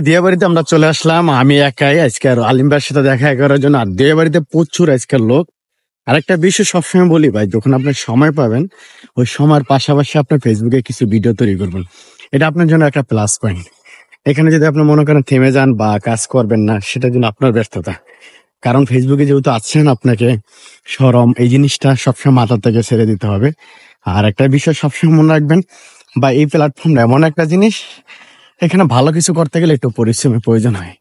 দিয়াবাড়িতে আমরা চলে আসলাম, আমি একাই আজকে। আর আলিম ভাইয়ের সাথে দেখা করার জন্য। আর দিয়াবাড়িতে প্রচুর আজকের লোক। আরেকটা বিষয় সবসময় বলি ভাই, যখন আপনি সময় পাবেন ওই সময়ের পাশাপাশি আপনার ফেসবুকে কিছু ভিডিও তৈরি করবেন, এটা আপনার জন্য একটা প্লাস পয়েন্ট। এখানে যদি আপনি মনে করেন থেমে যান বা কাজ করবেন না, সেটার জন্য আপনার ব্যর্থতা। কারণ ফেসবুকে যেহেতু আছেন, আপনাকে সরম এই জিনিসটা সবসময় মাথা থেকে ছেড়ে দিতে হবে। আর একটা বিষয় সবসময় মনে রাখবেন, বা এই প্ল্যাটফর্মটা এমন একটা জিনিস, এখানে ভালো কিছু করতে গেলে একটু পরিশ্রমের প্রয়োজন হয়।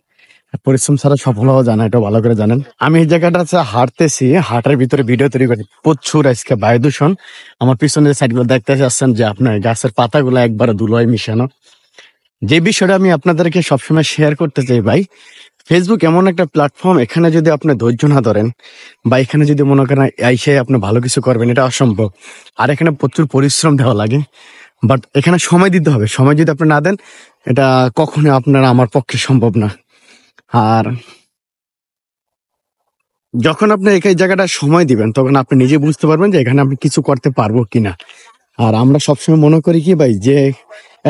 আর পরিশ্রম ছাড়া সফল হওয়া যায় না, এটা ভালো করে জানেন। আমি এই জায়গাটা হাঁটতেছি, হাঁটার ভিতরে ভিডিও তৈরি করি। প্রচুর আজকে বায়ু দূষণ। আমার পিছনে যে সাইডগুলো দেখতে যাচ্ছেন, যে আপনার গাছের পাতাগুলো একবারে ধুলোয় মিশানো। যে বিষয়টা আমি আপনাদেরকে সবসময় শেয়ার করতে চাই ভাই, ফেসবুক এমন একটা প্ল্যাটফর্ম, এখানে যদি আপনি ধৈর্য না ধরেন, বা এখানে যদি মনে করেন আইসে আপনি ভালো কিছু করবেন, এটা অসম্ভব। আর এখানে প্রচুর পরিশ্রম দেওয়া লাগে, বাট এখানে সময় দিতে হবে। সময় যদি আপনি না দেন, এটা কখনো আপনার আমার পক্ষে সম্ভব না। আর যখন আপনি এই জায়গাটা সময় দিবেন, তখন আপনি নিজে বুঝতে পারবেন যে এখানে আপনি কিছু করতে পারবো কিনা। আর আমরা সবসময় মনে করি কি ভাই, যে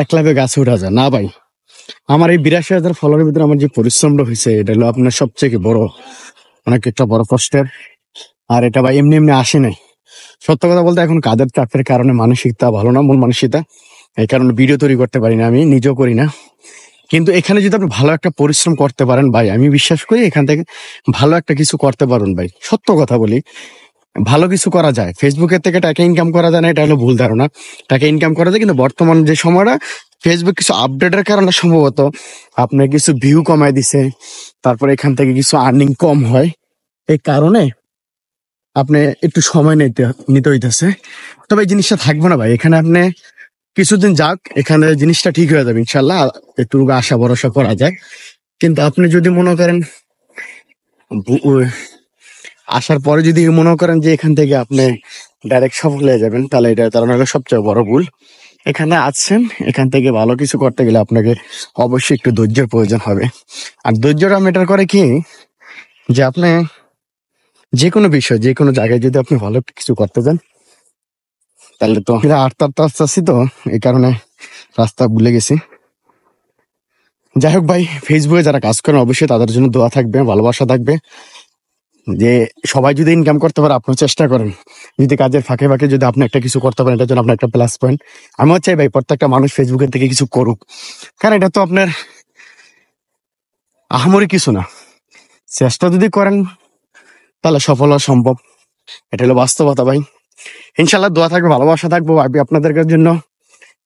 একলাভে গাছে উঠা যায় না ভাই। আমার এই 82,000 ফলোয়ারের ভিতরে আমার যে পরিশ্রমটা হয়েছে, এটা হলো আপনার সবচেয়ে বড়, অনেক একটা বড় কষ্টের। আর এটা ভাই এমনি এমনি আসে নাই। সত্য কথা বলতে, এখন কাজের চাপের কারণে মানসিকতা ভালো না, মন মানসিকতা, এই কারণে ভিডিও তৈরি করতে পারি না, আমি নিজেও করি না। কিন্তু এখানে যদি আপনি ভালো একটা পরিশ্রম করতে পারেন ভাই, আমি বিশ্বাস করি এখান থেকে ভালো একটা কিছু করতে পারুন ভাই। সত্য কথা বলি, ভালো কিছু করা যায়। ফেসবুকের থেকে টাকা ইনকাম করা যায় না, এটা হলো ভুল ধারণা। টাকা ইনকাম করা যায়, কিন্তু বর্তমান যে সময়টা, ফেসবুক কিছু আপডেটের কারণে সম্ভবত আপনার কিছু ভিউ কমায় দিছে, তারপরে এখান থেকে কিছু আর্নিং কম হয়। এই কারণে আপনি একটু সময় নিতে হইতেছে। তবে এই জিনিসটা থাকবে না ভাই, এখানে আপনি কিছুদিন যাক, এখানে জিনিসটা ঠিক হয়ে যাবে ইনশাল্লাহ। একটু আশা ভরসা করা যায়। কিন্তু আপনি যদি মনে করেন আসার পরে যদি মনে করেন যে এখান থেকে আপনি ডাইরেক্ট সফল হয়ে যাবেন, তাহলে এটা তার হলো সবচেয়ে বড় ভুল। এখানে আছেন, এখান থেকে ভালো কিছু করতে গেলে আপনাকে অবশ্যই একটু ধৈর্যের প্রয়োজন হবে। আর ধৈর্যটা ম্যাটার করে কি, যে আপনি যে কোনো বিষয়, যে কোনো জায়গায় যদি আপনি ভালো কিছু করতে চান, তাহলে তো আস্তে আস্তে আসছি তো, এই কারণে রাস্তা ভুলে গেছি। যাই হোক ভাই, ফেসবুকে যারা কাজ করেন অবশ্যই তাদের জন্য দোয়া থাকবে, ভালোবাসা থাকবে। যে সবাই যদি ইনকাম করতে পারে, আপনি চেষ্টা করেন। যদি কাজের ফাঁকে ফাঁকে যদি আপনি একটা কিছু করতে পারেন, এটার জন্য আপনার একটা প্লাস পয়েন্ট। আমিও চাই ভাই প্রত্যেকটা মানুষ ফেসবুকের থেকে কিছু করুক, কারণ এটা তো আপনার আহামরি কিছু না। চেষ্টা যদি করেন, তাহলে সফল হওয়া সম্ভব। এটা হলো বাস্তবতা ভাই। ইনশাল্লাহ দোয়া থাকবে, ভালোবাসা থাকবো আমি আপনাদের জন্য।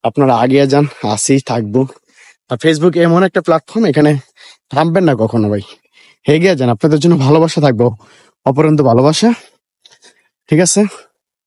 আপনারা আগিয়ে যান, আসি থাকবো। আর ফেসবুক এমন একটা প্ল্যাটফর্ম, এখানে থামবেন না কখনো ভাই, এগিয়ে যান। আপনাদের জন্য ভালোবাসা থাকবো, অপরন্ত ভালোবাসা। ঠিক আছে।